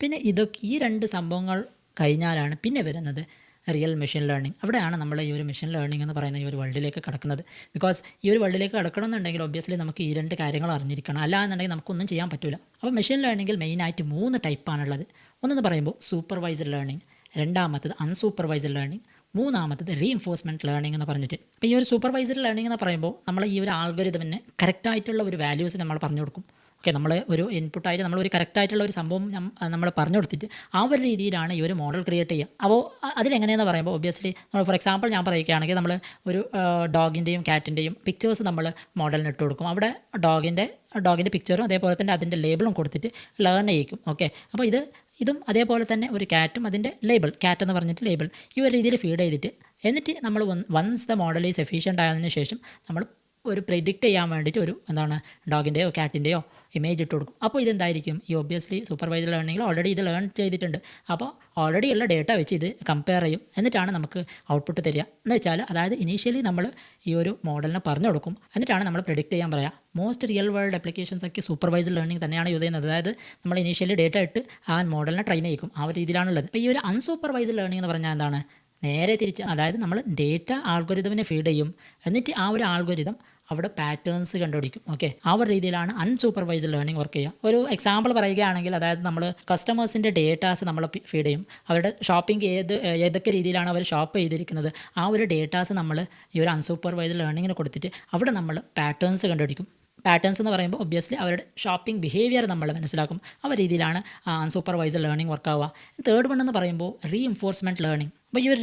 പിന്നെ ഇതൊക്കെ ഈ രണ്ട് സംഭവങ്ങൾ കഴിഞ്ഞാലാണ് പിന്നെ വരുന്നത് റിയൽ മെഷീൻ ലേണിംഗ്. അവിടെയാണ് നമ്മൾ ഈ ഒരു മെഷീൻ ലേണിംഗ് എന്ന് പറയുന്ന ഈ ഒരു വേൾഡിലേക്ക് കടക്കുന്നത്. ബിക്കോസ് ഈ ഒരു വേൾഡിലേക്ക് കടക്കണമെന്നുണ്ടെങ്കിൽ ഒബ്വിയസ്ലി നമുക്ക് ഈ രണ്ട് കാര്യങ്ങൾ അറിഞ്ഞിരിക്കണം, അല്ലാന്നുണ്ടെങ്കിൽ നമുക്കൊന്നും ചെയ്യാൻ പറ്റില്ല. അപ്പോൾ മെഷീൻ ലേണിംഗിൽ മെയിനായിട്ട് 3 ടൈപ്പാണുള്ളത്. ഒന്നെന്ന് പറയുമ്പോൾ സൂപ്പർവൈസ്ഡ് ലേണിംഗ്, രണ്ടാമത്തത് അൺസൂപ്പർവൈസ്ഡ് ലേണിംഗ്, മൂന്നാമത്തത് റീഇൻഫോഴ്സ്മെൻറ്റ് ലേണിംഗ് എന്ന് പറഞ്ഞിട്ട്. അപ്പോൾ ഈ ഒരു സൂപ്പർവൈസ്ഡ് ലേണിംഗ് എന്ന് പറയുമ്പോൾ നമ്മൾ ഈ ഒരു ആൽഗോരിതമിന് കറക്റ്റായിട്ടുള്ള ഒരു വാല്യൂസ് നമ്മൾ പറഞ്ഞു കൊടുക്കും. ഓക്കെ, നമ്മൾ ഒരു ഇൻപുട്ടായിട്ട് നമ്മളൊരു കറക്റ്റായിട്ടുള്ള ഒരു സംഭവം നമ്മൾ പറഞ്ഞു കൊടുത്തിട്ട് ആ ഒരു രീതിയിലാണ് ഈ ഒരു മോഡൽ ക്രിയേറ്റ് ചെയ്യുക. അപ്പോൾ അതിലെങ്ങനെയെന്ന് പറയുമ്പോൾ ഒബ്വിയസ്ലി നമ്മൾ ഫോർ എക്സാമ്പിൾ ഞാൻ പറയുകയാണെങ്കിൽ നമ്മൾ ഒരു ഡോഗിൻ്റെയും ക്യാറ്റിൻ്റെയും പിക്ചേഴ്സ് നമ്മൾ മോഡലിന് ഇട്ട് കൊടുക്കും. അവിടെ ഡോഗിൻ്റെ പിക്ചറും അതേപോലെ തന്നെ അതിൻ്റെ ലേബിളും കൊടുത്തിട്ട് ലേൺ ചെയ്യിക്കും. ഓക്കെ, അപ്പോൾ ഇതും അതേപോലെ തന്നെ ഒരു ക്യാറ്റും അതിൻ്റെ ലേബിൾ, ക്യാറ്റ് എന്ന് പറഞ്ഞിട്ട് ലേബിൾ, ഈ ഒരു രീതിയിൽ ഫീഡ് ചെയ്തിട്ട് എന്നിട്ട് നമ്മൾ once the model is efficient ആയതിനു ശേഷം നമ്മൾ ഒരു പ്രെഡിക്റ്റ് ചെയ്യാൻ വേണ്ടിയിട്ട് ഒരു ഡോഗിൻ്റെയോ ക്യാറ്റിൻ്റെയോ ഇമേജ് ഇട്ട് കൊടുക്കും. അപ്പോൾ ഇതെന്തായിരിക്കും, ഈ ഒബ്വിയസ്ലി സൂപ്പർവൈസ്ഡ് ലേണിംഗിൽ ഓൾറെഡി ഇത് ലേൺ ചെയ്തിട്ടുണ്ട്. അപ്പോൾ ഓൾറെഡി ഉള്ള ഡേറ്റ വെച്ച് ഇത് കമ്പയർ ചെയ്യും, എന്നിട്ടാണ് നമുക്ക് ഔട്ട്പുട്ട് തരിക. എന്ന് വെച്ചാൽ അതായത് ഇനീഷ്യലി നമ്മൾ ഈ ഒരു മോഡലിന് പറഞ്ഞു കൊടുക്കും, എന്നിട്ടാണ് നമ്മൾ പ്രെഡിക്റ്റ് ചെയ്യാൻ പറയുക. മോസ്റ്റ് റിയൽ വേൾഡ് ആപ്ലിക്കേഷൻസ് ഒക്കെ സൂപ്പർവൈസ്ഡ് ലേണിംഗ് തന്നെയാണ് യൂസ് ചെയ്യുന്നത്. അതായത് നമ്മൾ ഇനീഷ്യലി ഡേറ്റ ഇട്ട് ആ മോഡലിനെ ട്രെയിൻ ചെയ്യിക്കും, ആ ഒരു രീതിയിലാണുള്ളത്. അപ്പോൾ ഈ ഒരു അൺസൂപ്പർവൈസ്ഡ് ലേണിംഗ് എന്ന് പറഞ്ഞാൽ എന്താണ്, നേരെ തിരിച്ച്. അതായത് നമ്മൾ ഡേറ്റ ആൽഗോരിതമിനെ ഫീഡ് ചെയ്യും, എന്നിട്ട് ആ ഒരു ആൽഗോരിതം അവിടെ പാറ്റേൺസ് കണ്ടുപിടിക്കും. ഓക്കെ, ആ ഒരു രീതിയിലാണ് അൺസൂപ്പർവൈസ്ഡ് ലേണിംഗ് വർക്ക് ചെയ്യുക. ഒരു എക്സാമ്പിൾ പറയുകയാണെങ്കിൽ, അതായത് നമ്മൾ കസ്റ്റമേഴ്സിൻ്റെ ഡേറ്റാസ് നമ്മൾ ഫീഡ് ചെയ്യും. അവരുടെ ഷോപ്പിംഗ് ഏതൊക്കെ രീതിയിലാണ് അവർ ഷോപ്പ് ചെയ്തിരിക്കുന്നത്, ആ ഒരു ഡേറ്റാസ് നമ്മൾ ഈ ഒരു അൺസൂപ്പർവൈസ്ഡ് ലേണിങ്ങിന് കൊടുത്തിട്ട് അവിടെ നമ്മൾ പാറ്റേൺസ് കണ്ടുപിടിക്കും. പാറ്റേൺസ് എന്ന് പറയുമ്പോൾ ഒബ്വിയസ്ലി അവരുടെ ഷോപ്പിംഗ് ബിഹേവിയർ നമ്മൾ മനസ്സിലാക്കും. ആ രീതിയിലാണ് അൺസൂപ്പർവൈസ്ഡ് ലേണിംഗ് വർക്കാവുക. തേർഡ് വൺ എന്ന് പറയുമ്പോൾ റീഇൻഫോഴ്സ്മെൻറ്റ് ലേണിംഗ്. അപ്പോൾ ഈ ഒരു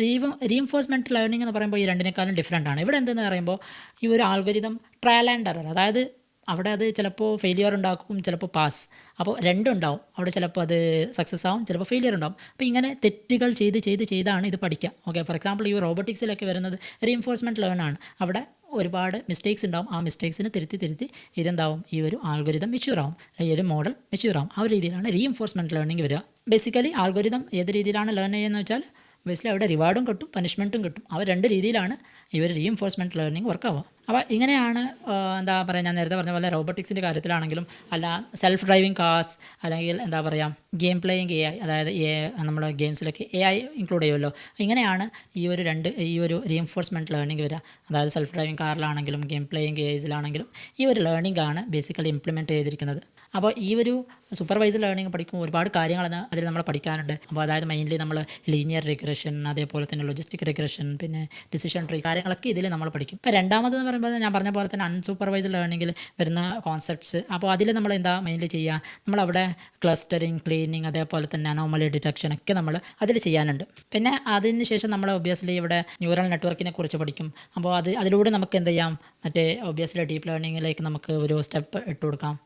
റീഇൻഫോഴ്സ്മെൻറ്റ് ലേണിംഗ് എന്ന് പറയുമ്പോൾ ഈ രണ്ടിനേക്കാളും ഡിഫറൻ്റ് ആണ്. ഇവിടെ എന്തെന്ന് പറയുമ്പോൾ ഈ ഒരു ആൽഗോരിതം ട്രയൽ ആൻഡ് എറർ, അതായത് അവിടെ അത് ചിലപ്പോൾ ഫെയിലിയർ ഉണ്ടാക്കും, ചിലപ്പോൾ പാസ്. അപ്പോൾ രണ്ടും ഉണ്ടാവും അവിടെ. ചിലപ്പോൾ അത് സക്സസ് ആവും, ചിലപ്പോൾ ഫെയിലിയർ ഉണ്ടാവും. അപ്പോൾ ഇങ്ങനെ തെറ്റുകൾ ചെയ്താണ് ഇത് പഠിക്കുക. ഓക്കെ, ഫോർ എക്സാമ്പിൾ ഈ റോബോട്ടിക്സിലൊക്കെ വരുന്നത് റീഇൻഫോഴ്സ്മെൻറ്റ് ലേൺ ആണ്. അവിടെ ഒരുപാട് മിസ്റ്റേക്സ് ഉണ്ടാവും. ആ മിസ്റ്റേക്സിന് തിരുത്തി ഇതെന്താവും, ഈ ഒരു ആൽഗോരിതം മെച്യൂർ ആവും, ഈ ഒരു മോഡൽ മെച്യൂർ ആവും. ആ ഒരു രീതിയിലാണ് റീഇൻഫോഴ്സ്മെൻറ്റ് ലേണിംഗ് വരിക. ബേസിക്കലി ആൽഗോരിതം ഏത് രീതിയിലാണ് ലേൺ ചെയ്യുന്നത് വെച്ചാൽ ബേസിക്കലി അവിടെ റിവാർഡും കിട്ടും, പനിഷ്മെൻറ്റും കിട്ടും. അവർ രണ്ട് രീതിയിലാണ് ഇവർ റീഇൻഫോഴ്സ്മെൻറ്റ് ലേണിംഗ് വർക്കാവുക. അപ്പോൾ ഇങ്ങനെയാണ് എന്താ പറയുക, ഞാൻ നേരത്തെ പറഞ്ഞ പോലെ റോബോട്ടിക്സിൻ്റെ കാര്യത്തിലാണെങ്കിലും അല്ല സെൽഫ് ഡ്രൈവിംഗ് കാർസ്, അല്ലെങ്കിൽ എന്താ പറയുക ഗെയിം പ്ലേയിങ് AI, അതായത് നമ്മൾ ഗെയിംസിലൊക്കെ AI ഇൻക്ലൂഡ് ചെയ്യുമല്ലോ. ഇങ്ങനെയാണ് ഈ ഒരു റീഇൻഫോഴ്സ്മെൻറ്റ് ലേണിംഗ് വരിക. അതായത് സെൽഫ് ഡ്രൈവിംഗ് കാറിലാണെങ്കിലും ഗെയിം പ്ലേയിങ് AIസിലാണെങ്കിലും ഈ ഒരു ലേണിംഗ് ആണ് ബേസിക്കലി ഇംപ്ലിമെൻറ്റ് ചെയ്തിരിക്കുന്നത്. അപ്പോൾ ഈ ഒരു സൂപ്പർവൈസ്ഡ് ലേണിംഗ് പഠിക്കുമ്പോൾ ഒരുപാട് കാര്യങ്ങളാണ് അതിൽ നമ്മൾ പഠിക്കാനുണ്ട്. അപ്പോൾ അതായത് മെയിൻലി നമ്മൾ ലീനിയർ റിഗ്രഷൻ, അതേപോലെ തന്നെ ലോജിസ്റ്റിക് റിഗ്രഷൻ, പിന്നെ ഡിസിഷൻ ട്രീ കാര്യങ്ങളൊക്കെ ഇതിൽ നമ്മൾ പഠിക്കും. ഇപ്പോൾ രണ്ടാമതെന്ന് പറയുമ്പോൾ ഞാൻ പറഞ്ഞ പോലെ തന്നെ അൺസൂപ്പർവൈസ്ഡ് ലേണിംഗിൽ വരുന്ന കോൺസെപ്റ്റ്സ്. അപ്പോൾ അതിൽ നമ്മൾ എന്താ മെയിൻലി ചെയ്യുക, നമ്മളവിടെ ക്ലസ്റ്ററിങ്, ക്ലീനിങ്, അതേപോലെ തന്നെ അനോമലി ഡിറ്റക്ഷൻ ഒക്കെ നമ്മൾ അതിൽ ചെയ്യാനുണ്ട്. പിന്നെ അതിന് ശേഷം നമ്മൾ ഒബ്വിയസ്ലി ഇവിടെ ന്യൂറൽ നെറ്റ്വർക്കിനെ കുറിച്ച് പഠിക്കും. അപ്പോൾ അതിലൂടെ നമുക്ക് എന്ത് ചെയ്യാം, ഒബ്വിയസ്ലി ഡീപ്പ് ലേണിങ്ങിലേക്ക് നമുക്ക് ഒരു സ്റ്റെപ്പ് ഇട്ട് കൊടുക്കാം.